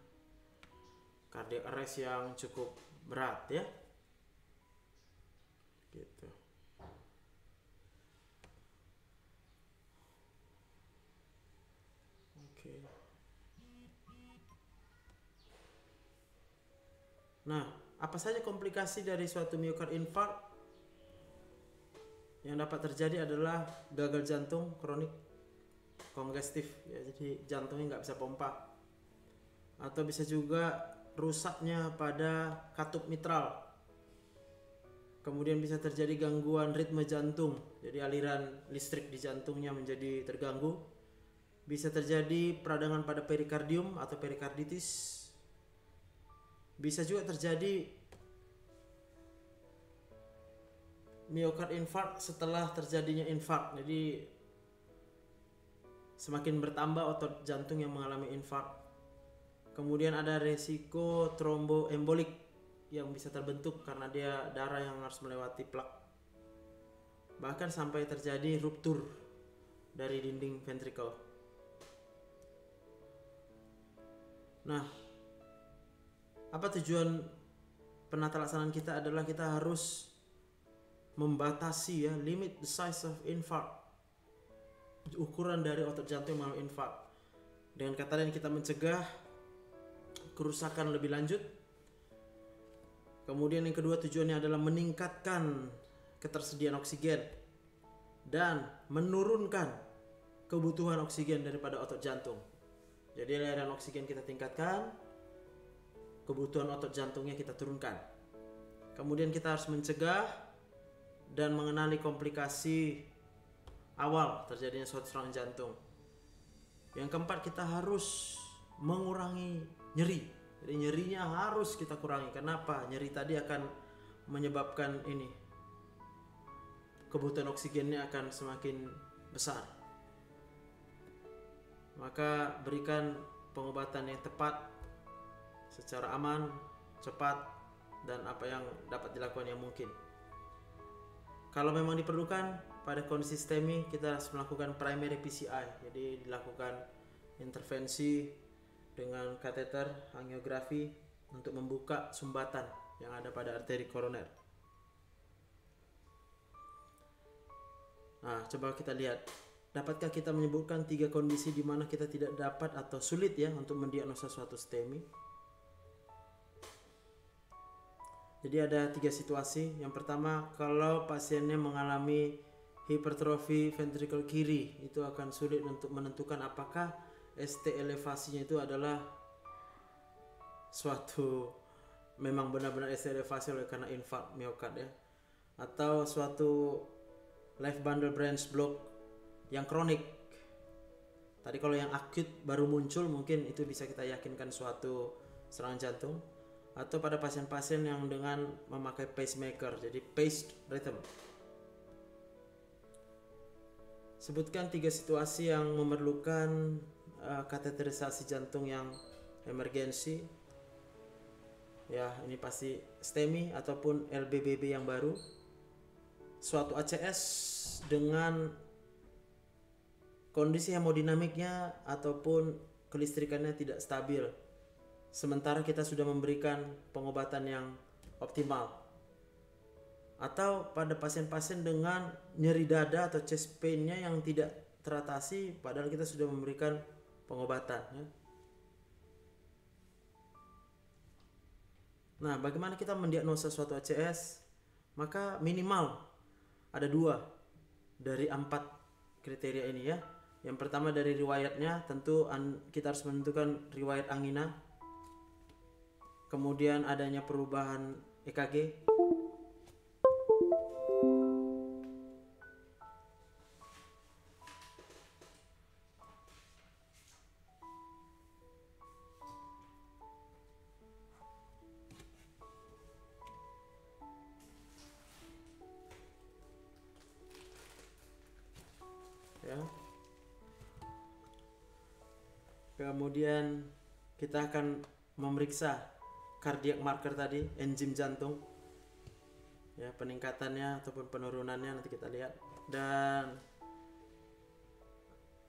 cardiac arrest yang cukup berat ya, gitu. Oke. Nah, apa saja komplikasi dari suatu myocard infarct? Yang dapat terjadi adalah gagal jantung kronik kongestif ya, jadi jantungnya nggak bisa pompa, atau bisa juga rusaknya pada katup mitral. Kemudian bisa terjadi gangguan ritme jantung, jadi aliran listrik di jantungnya menjadi terganggu. Bisa terjadi peradangan pada perikardium atau perikarditis. Bisa juga terjadi myocard infarct setelah terjadinya infark. Jadi semakin bertambah otot jantung yang mengalami infark. Kemudian ada resiko tromboembolik yang bisa terbentuk karena dia darah yang harus melewati plak. Bahkan sampai terjadi ruptur dari dinding ventricle. Nah, apa tujuan penata laksanaan kita adalah kita harus membatasi ya, limit the size of infarct, ukuran dari otot jantung yang mengalami infark. Dengan kata lain kita mencegah kerusakan lebih lanjut. Kemudian yang kedua tujuannya adalah meningkatkan ketersediaan oksigen dan menurunkan kebutuhan oksigen daripada otot jantung. Jadi aliran oksigen kita tingkatkan, kebutuhan otot jantungnya kita turunkan. Kemudian kita harus mencegah dan mengenali komplikasi awal terjadinya suatu serangan jantung. Yang keempat, kita harus mengurangi nyeri. Jadi nyerinya harus kita kurangi. Kenapa? Nyeri tadi akan menyebabkan ini, kebutuhan oksigennya akan semakin besar. Maka berikan pengobatan yang tepat, secara aman, cepat, dan apa yang dapat dilakukan yang mungkin. Kalau memang diperlukan pada kondisi STEMI, kita harus melakukan primary PCI. Jadi dilakukan intervensi dengan kateter angiografi untuk membuka sumbatan yang ada pada arteri koroner. Nah, coba kita lihat. Dapatkah kita menyebutkan 3 kondisi di mana kita tidak dapat atau sulit ya untuk mendiagnosa suatu STEMI? Jadi ada 3 situasi. Yang pertama, kalau pasiennya mengalami hipertrofi ventrikel kiri, itu akan sulit untuk menentukan apakah ST elevasinya itu adalah suatu memang benar-benar ST elevasi oleh karena infark miokard ya, atau suatu left bundle branch block yang kronik. Tadi kalau yang akut baru muncul, mungkin itu bisa kita yakinkan suatu serangan jantung. Atau pada pasien-pasien yang dengan memakai pacemaker, jadi paced rhythm. Sebutkan 3 situasi yang memerlukan kateterisasi jantung yang emergensi. Ya, ini pasti STEMI ataupun LBBB yang baru. Suatu ACS dengan kondisi hemodinamiknya ataupun kelistrikannya tidak stabil, sementara kita sudah memberikan pengobatan yang optimal. Atau pada pasien-pasien dengan nyeri dada atau chest pain-nya yang tidak teratasi padahal kita sudah memberikan pengobatan ya. Nah, bagaimana kita mendiagnosa suatu ACS? Maka minimal ada 2 dari 4 kriteria ini ya. Yang pertama dari riwayatnya, tentu kita harus menentukan riwayat angina. Kemudian adanya perubahan EKG. Ya. Kemudian kita akan memeriksa cardiac marker tadi, enzim jantung. Ya, peningkatannya ataupun penurunannya nanti kita lihat. Dan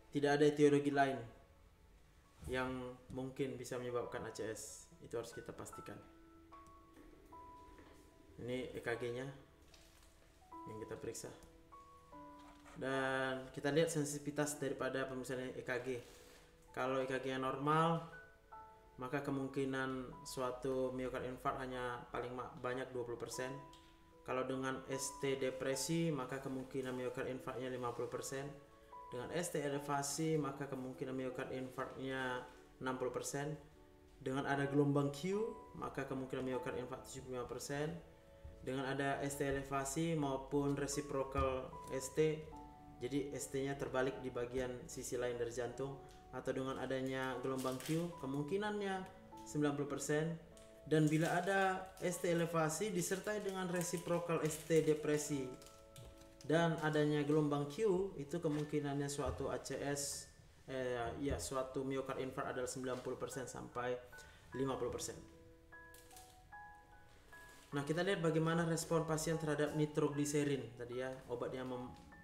tidak ada etiologi lain yang mungkin bisa menyebabkan ACS. Itu harus kita pastikan. Ini EKG-nya yang kita periksa. Dan kita lihat sensitivitas daripada pemeriksaan EKG. Kalau EKG-nya normal, maka kemungkinan suatu miokard infark hanya paling banyak 20%. Kalau dengan ST depresi, maka kemungkinan miokard infarknya 50%. Dengan ST elevasi, maka kemungkinan miokard infarknya 60%. Dengan ada gelombang Q, maka kemungkinan miokard infark 75%. Dengan ada ST elevasi maupun reciprocal ST, jadi ST-nya terbalik di bagian sisi lain dari jantung, atau dengan adanya gelombang Q, kemungkinannya 90%. Dan bila ada ST elevasi disertai dengan reciprocal ST depresi dan adanya gelombang Q, itu kemungkinannya suatu ACS, suatu miokard infark adalah 90% sampai 50%. Nah, kita lihat bagaimana respon pasien terhadap nitrogliserin tadi ya, obat yang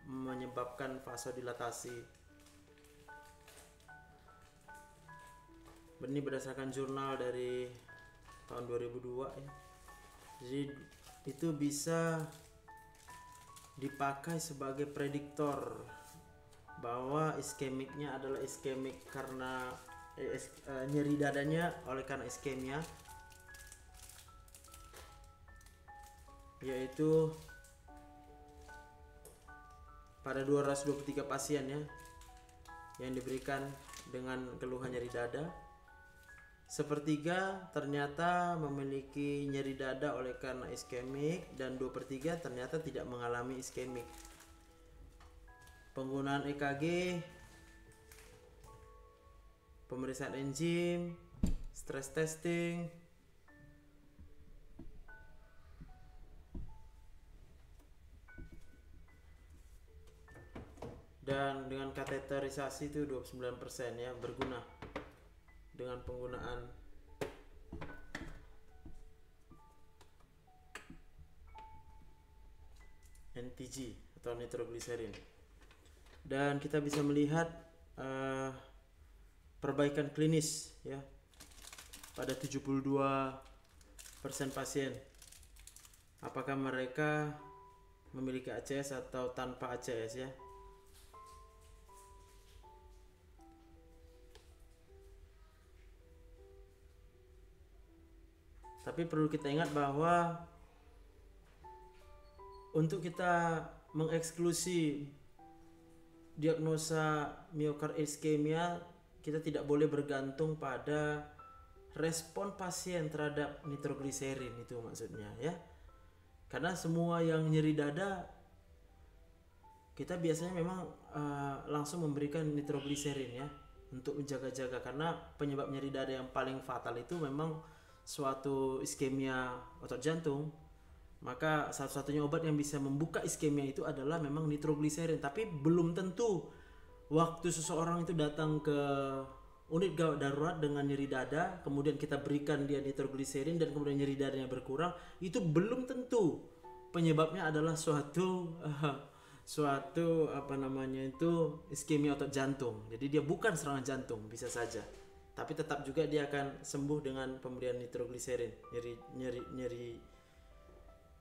menyebabkan vasodilatasi. Ini berdasarkan jurnal dari tahun 2002 ya. Jadi itu bisa dipakai sebagai prediktor bahwa iskemiknya adalah iskemik karena nyeri dadanya oleh karena iskemia, yaitu pada 223 pasien ya yang diberikan dengan keluhan nyeri dada. Sepertiga ternyata memiliki nyeri dada oleh karena iskemik dan 2/3 ternyata tidak mengalami iskemik. Penggunaan EKG, pemeriksaan enzim, stress testing, dan dengan kateterisasi itu 29% ya berguna dengan penggunaan NTG atau nitrogliserin. Dan kita bisa melihat perbaikan klinis ya pada 72% pasien, apakah mereka memiliki ACS atau tanpa ACS ya. Tapi perlu kita ingat bahwa untuk kita mengeksklusi diagnosa miokard iskemia, kita tidak boleh bergantung pada respon pasien terhadap nitrogliserin, itu maksudnya ya. Karena semua yang nyeri dada kita biasanya memang langsung memberikan nitrogliserin ya untuk menjaga-jaga, karena penyebab nyeri dada yang paling fatal itu memang suatu iskemia otot jantung. Maka satu-satunya obat yang bisa membuka iskemia itu adalah memang nitrogliserin. Tapi belum tentu waktu seseorang itu datang ke unit gawat darurat dengan nyeri dada, kemudian kita berikan dia nitrogliserin dan kemudian nyeri dadanya berkurang, itu belum tentu penyebabnya adalah suatu iskemia otot jantung. Jadi dia bukan serangan jantung, bisa saja. Tapi tetap juga dia akan sembuh dengan pemberian nitrogliserin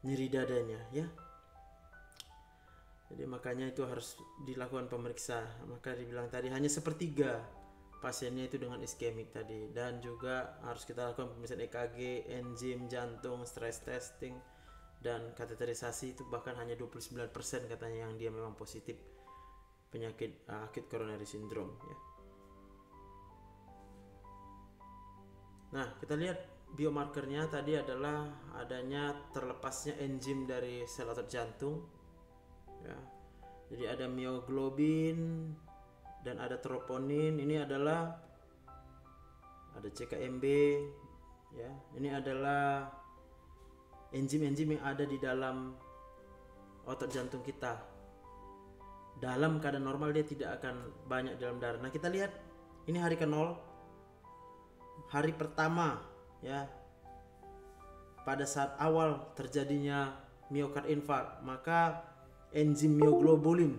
nyeri dadanya ya. Jadi makanya itu harus dilakukan pemeriksa. Maka dibilang tadi hanya sepertiga pasiennya itu dengan iskemik tadi, dan juga harus kita lakukan pemeriksaan EKG, enzim jantung, stress testing, dan kateterisasi itu bahkan hanya 29% katanya yang dia memang positif penyakit acute coronary syndrome ya. Nah, kita lihat biomarkernya tadi adalah adanya terlepasnya enzim dari sel otot jantung ya. Jadi ada mioglobin dan ada troponin. Ini adalah ada CKMB ya. Ini adalah enzim-enzim yang ada di dalam otot jantung kita. Dalam keadaan normal dia tidak akan banyak dalam darah. Nah, kita lihat ini hari ke-0. Hari pertama ya, pada saat awal terjadinya miokard infarct, maka enzim mioglobulin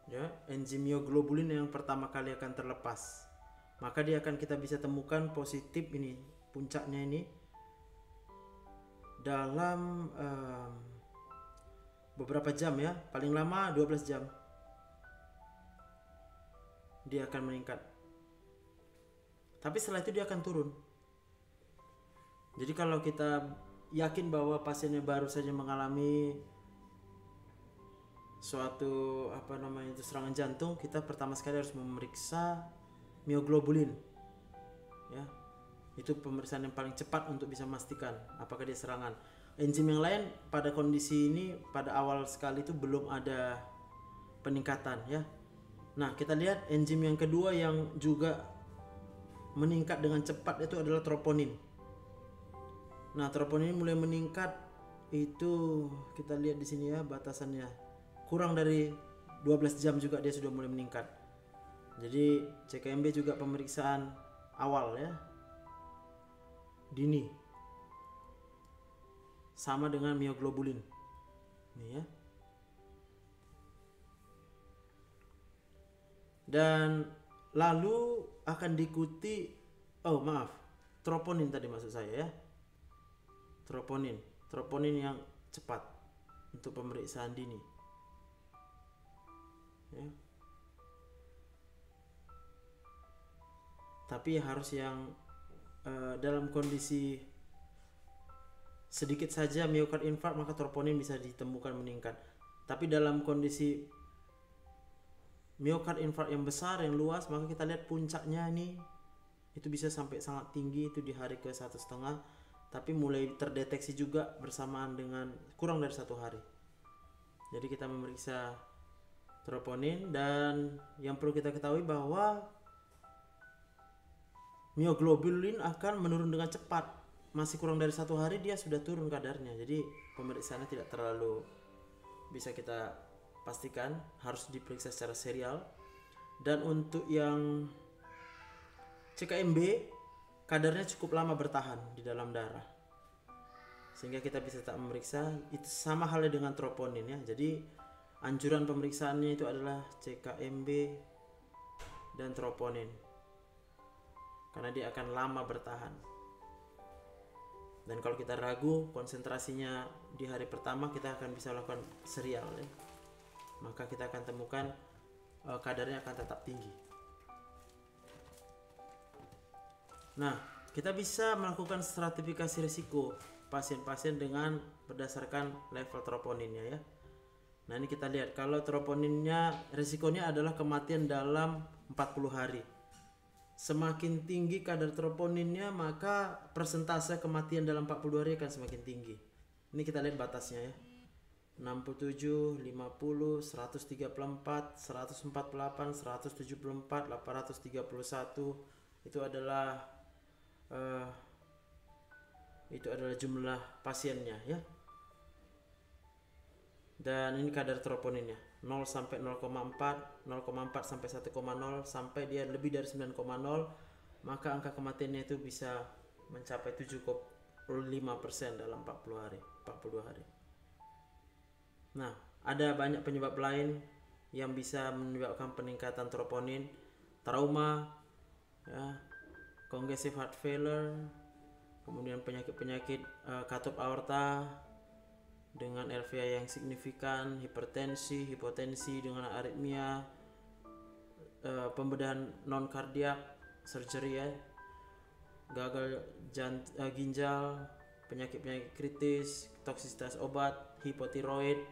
ya, enzim mioglobulin yang pertama kali akan terlepas, maka dia akan kita bisa temukan positif ini puncaknya ini dalam beberapa jam ya, paling lama 12 jam dia akan meningkat, tapi setelah itu dia akan turun. Jadi kalau kita yakin bahwa pasiennya baru saja mengalami suatu serangan jantung, kita pertama sekali harus memeriksa mioglobulin ya. Itu pemeriksaan yang paling cepat untuk bisa memastikan apakah dia serangan. Enzim yang lain pada kondisi ini pada awal sekali itu belum ada peningkatan ya. Nah, kita lihat enzim yang kedua yang juga meningkat dengan cepat itu adalah troponin. Nah, troponin mulai meningkat itu kita lihat di sini ya batasannya. Kurang dari 12 jam juga dia sudah mulai meningkat. Jadi CKMB juga pemeriksaan awal ya, dini, sama dengan mioglobulin ini ya. Dan lalu akan diikuti troponin tadi maksud saya ya, troponin yang cepat untuk pemeriksaan dini ya. Tapi harus yang dalam kondisi sedikit saja miokard infarct, maka troponin bisa ditemukan meningkat. Tapi dalam kondisi miokard infarct yang besar, yang luas, maka kita lihat puncaknya ini itu bisa sampai sangat tinggi itu di hari ke 1,5, tapi mulai terdeteksi juga bersamaan dengan kurang dari 1 hari. Jadi kita memeriksa troponin, dan yang perlu kita ketahui bahwa mioglobulin akan menurun dengan cepat. Masih kurang dari 1 hari dia sudah turun kadarnya. Jadi pemeriksaannya tidak terlalu bisa kita pastikan, harus diperiksa secara serial. Dan untuk yang CKMB kadarnya cukup lama bertahan di dalam darah, sehingga kita bisa tak memeriksa. Itu sama halnya dengan troponin ya. Jadi anjuran pemeriksaannya itu adalah CKMB dan troponin, karena dia akan lama bertahan. Dan kalau kita ragu konsentrasinya di hari pertama, kita akan bisa lakukan serial ya. Maka kita akan temukan kadarnya akan tetap tinggi. Nah, kita bisa melakukan stratifikasi risiko pasien-pasien dengan berdasarkan level troponinnya ya. Nah, ini kita lihat kalau troponinnya risikonya adalah kematian dalam 40 hari. Semakin tinggi kadar troponinnya, maka persentase kematian dalam 40 hari akan semakin tinggi. Ini kita lihat batasnya ya. 67, 50, 134, 148, 174, 831 itu adalah jumlah pasiennya ya. Dan ini kadar troponinnya 0 sampai 0,4, 0,4 sampai 1,0, sampai dia lebih dari 9,0, maka angka kematiannya itu bisa mencapai dalam 42 hari. Nah, ada banyak penyebab lain yang bisa menyebabkan peningkatan troponin, trauma, ya, congestive heart failure, kemudian penyakit-penyakit katup aorta dengan LVA yang signifikan, hipertensi, hipotensi dengan aritmia, pembedahan non kardiak, surgery ya, gagal ginjal, penyakit-penyakit kritis, toksisitas obat, hipotiroid,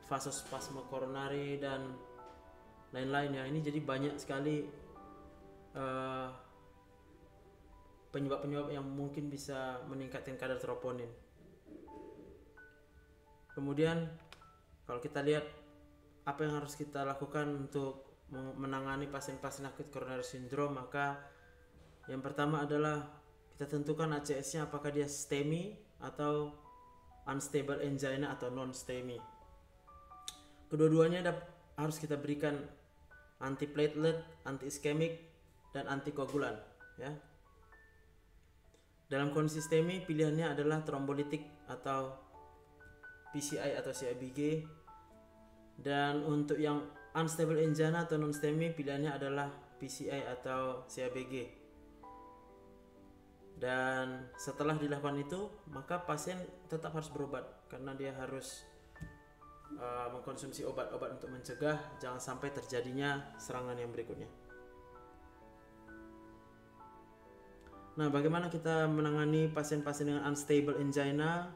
vasospasme koronari dan lain-lain ya. Ini jadi banyak sekali penyebab-penyebab yang mungkin bisa meningkatkan kadar troponin. Kemudian kalau kita lihat apa yang harus kita lakukan untuk menangani pasien-pasien akut coronary syndrome, maka yang pertama adalah kita tentukan ACS-nya apakah dia STEMI atau unstable angina atau non-STEMI. Kedua-duanya harus kita berikan antiplatelet, anti-iskemik, dan antikoagulan ya. Dalam kondisi STEMI pilihannya adalah trombolitik atau PCI atau CIBG, dan untuk yang unstable angina atau non-STEMI pilihannya adalah PCI atau CIBG. Dan setelah dilakukan itu, maka pasien tetap harus berobat karena dia harus mengkonsumsi obat-obat untuk mencegah jangan sampai terjadinya serangan yang berikutnya. Nah, bagaimana kita menangani pasien-pasien dengan unstable angina?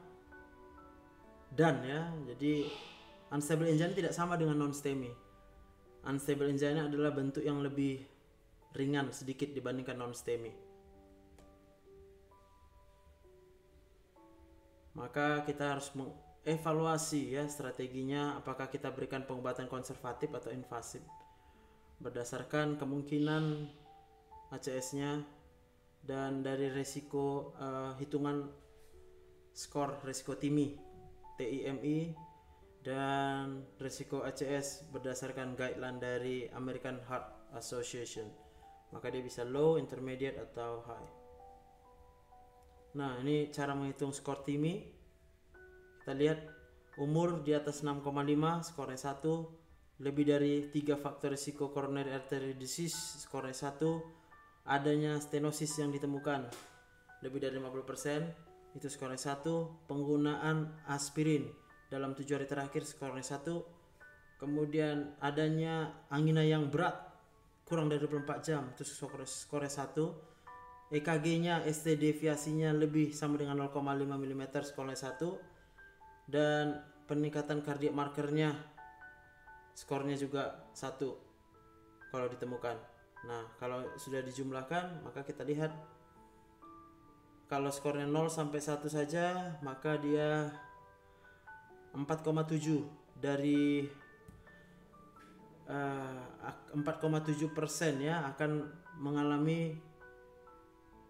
Dan ya, jadi unstable angina tidak sama dengan non-STEMI. Unstable angina adalah bentuk yang lebih ringan sedikit dibandingkan non-STEMI. Maka kita harus mengevaluasi ya strateginya, apakah kita berikan pengobatan konservatif atau invasif berdasarkan kemungkinan ACS-nya dan dari resiko hitungan skor resiko TIMI dan resiko ACS berdasarkan guideline dari American Heart Association. Maka dia bisa low, intermediate atau high. Nah, ini cara menghitung skor TIMI. Kita lihat umur di atas 6,5 skornya 1, lebih dari 3 faktor risiko coronary artery disease skornya 1, adanya stenosis yang ditemukan lebih dari 50% itu skornya 1, penggunaan aspirin dalam 7 hari terakhir skornya 1, kemudian adanya angina yang berat kurang dari 24 jam itu skornya 1, EKG-nya ST deviasinya lebih sama dengan 0,5 mm skornya 1, dan peningkatan kardiak markernya skornya juga 1 kalau ditemukan. Nah, kalau sudah dijumlahkan maka kita lihat kalau skornya 0 sampai 1 saja maka dia 4,7 dari 4,7% ya akan mengalami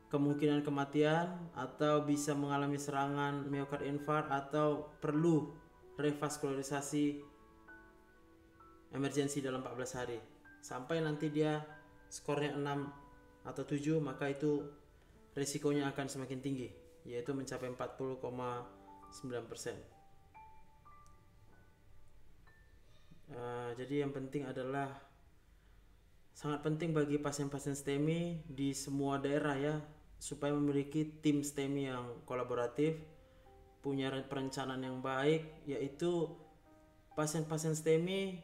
kemungkinan kematian atau bisa mengalami serangan miokard infarct atau perlu revaskularisasi emergensi dalam 14 hari. Sampai nanti dia skornya 6 atau 7 maka itu risikonya akan semakin tinggi, yaitu mencapai 40,9%. Jadi yang penting adalah sangat penting bagi pasien-pasien STEMI di semua daerah ya, supaya memiliki tim STEMI yang kolaboratif, punya perencanaan yang baik, yaitu pasien-pasien STEMI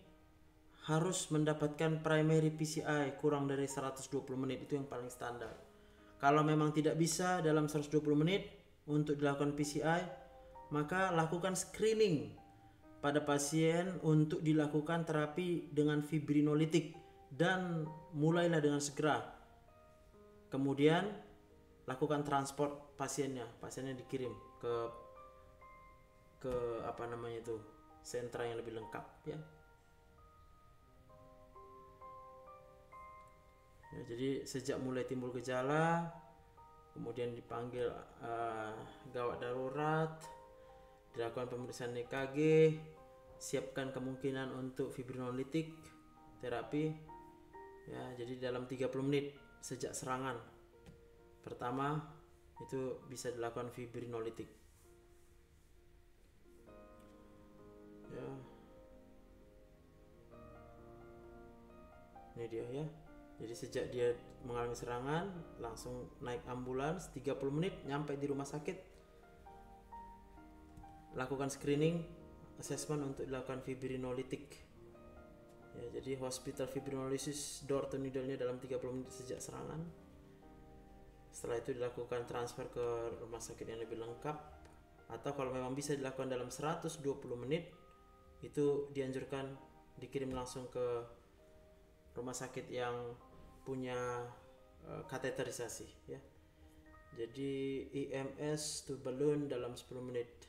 harus mendapatkan primary PCI kurang dari 120 menit, itu yang paling standar. Kalau memang tidak bisa dalam 120 menit untuk dilakukan PCI, maka lakukan screening pada pasien untuk dilakukan terapi dengan fibrinolitik dan mulailah dengan segera. Kemudian lakukan transport pasiennya dikirim ke sentra yang lebih lengkap ya. Ya, jadi sejak mulai timbul gejala, kemudian dipanggil gawat darurat, dilakukan pemeriksaan EKG, siapkan kemungkinan untuk fibrinolitik terapi. Ya, jadi dalam 30 menit sejak serangan pertama itu bisa dilakukan fibrinolitik. Ya, ini dia ya. Jadi sejak dia mengalami serangan langsung naik ambulans, 30 menit nyampe di rumah sakit, lakukan screening assessment untuk dilakukan fibrinolitik ya. Jadi hospital fibrinolysis door to needle-nya dalam 30 menit sejak serangan. Setelah itu dilakukan transfer ke rumah sakit yang lebih lengkap, atau kalau memang bisa dilakukan dalam 120 menit itu dianjurkan dikirim langsung ke rumah sakit yang punya kateterisasi ya. Jadi EMS to balloon dalam 10 menit,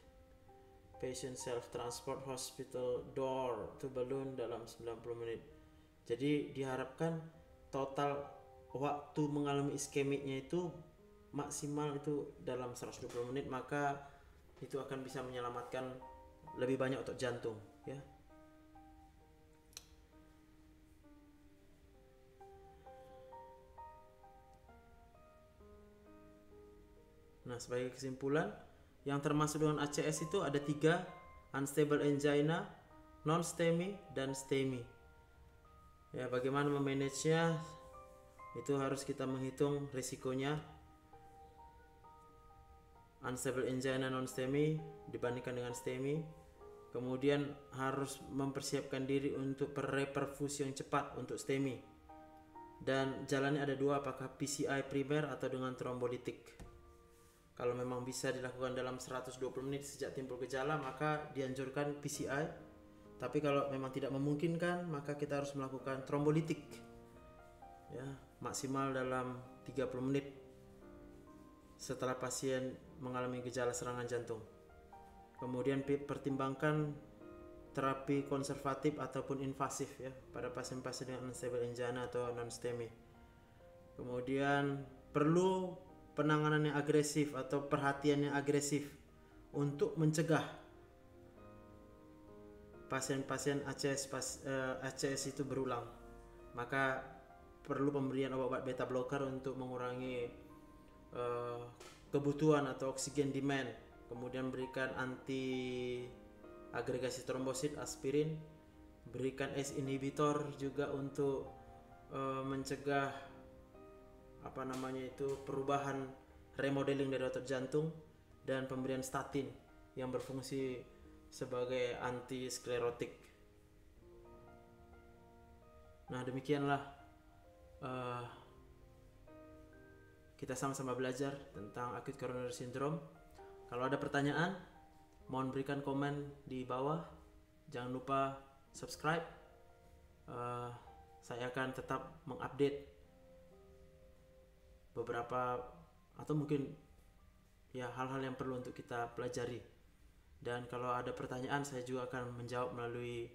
patient self transport hospital door to balloon dalam 90 menit. Jadi diharapkan total waktu mengalami iskemiknya itu maksimal itu dalam 120 menit, maka itu akan bisa menyelamatkan lebih banyak otot jantung ya. Nah, sebagai kesimpulan, yang termasuk dengan ACS itu ada 3: unstable angina, non-STEMI, dan STEMI. Ya, bagaimana memanagenya itu harus kita menghitung risikonya. Unstable angina non-STEMI dibandingkan dengan STEMI. Kemudian harus mempersiapkan diri untuk reperfusi yang cepat untuk STEMI. Dan jalannya ada 2, apakah PCI primer atau dengan trombolitik. Kalau memang bisa dilakukan dalam 120 menit sejak timbul gejala, maka dianjurkan PCI. Tapi kalau memang tidak memungkinkan, maka kita harus melakukan trombolitik ya, maksimal dalam 30 menit setelah pasien mengalami gejala serangan jantung. Kemudian pertimbangkan terapi konservatif ataupun invasif ya pada pasien-pasien dengan unstable angina atau non-STEMI. Kemudian perlu penanganan yang agresif atau perhatian yang agresif untuk mencegah pasien-pasien ACS itu berulang. Maka perlu pemberian obat beta blocker untuk mengurangi kebutuhan atau oksigen demand. Kemudian berikan anti agregasi trombosit, aspirin, berikan ACE inhibitor juga untuk mencegah perubahan remodeling dari otot jantung, dan pemberian statin yang berfungsi sebagai antisklerotik. Nah, demikianlah kita sama-sama belajar tentang acute coronary syndrome. Kalau ada pertanyaan, mohon berikan komen di bawah. Jangan lupa subscribe. Saya akan tetap mengupdate beberapa atau mungkin ya hal-hal yang perlu untuk kita pelajari. Dan kalau ada pertanyaan, saya juga akan menjawab melalui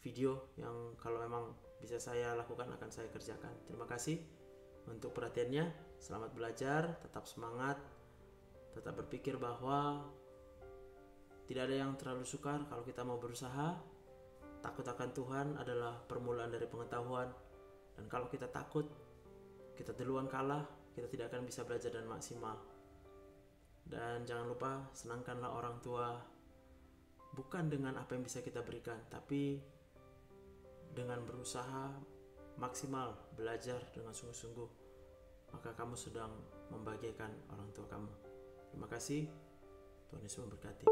video yang kalau memang bisa saya lakukan akan saya kerjakan. Terima kasih untuk perhatiannya. Selamat belajar, tetap semangat, tetap berpikir bahwa tidak ada yang terlalu sukar kalau kita mau berusaha. Takut akan Tuhan adalah permulaan dari pengetahuan, dan kalau kita takut, kita duluan kalah, kita tidak akan bisa belajar dan maksimal. Dan jangan lupa, senangkanlah orang tua bukan dengan apa yang bisa kita berikan, tapi dengan berusaha maksimal belajar dengan sungguh-sungguh, maka kamu sedang membahagiakan orang tua kamu. Terima kasih, Tuhan Yesus memberkati.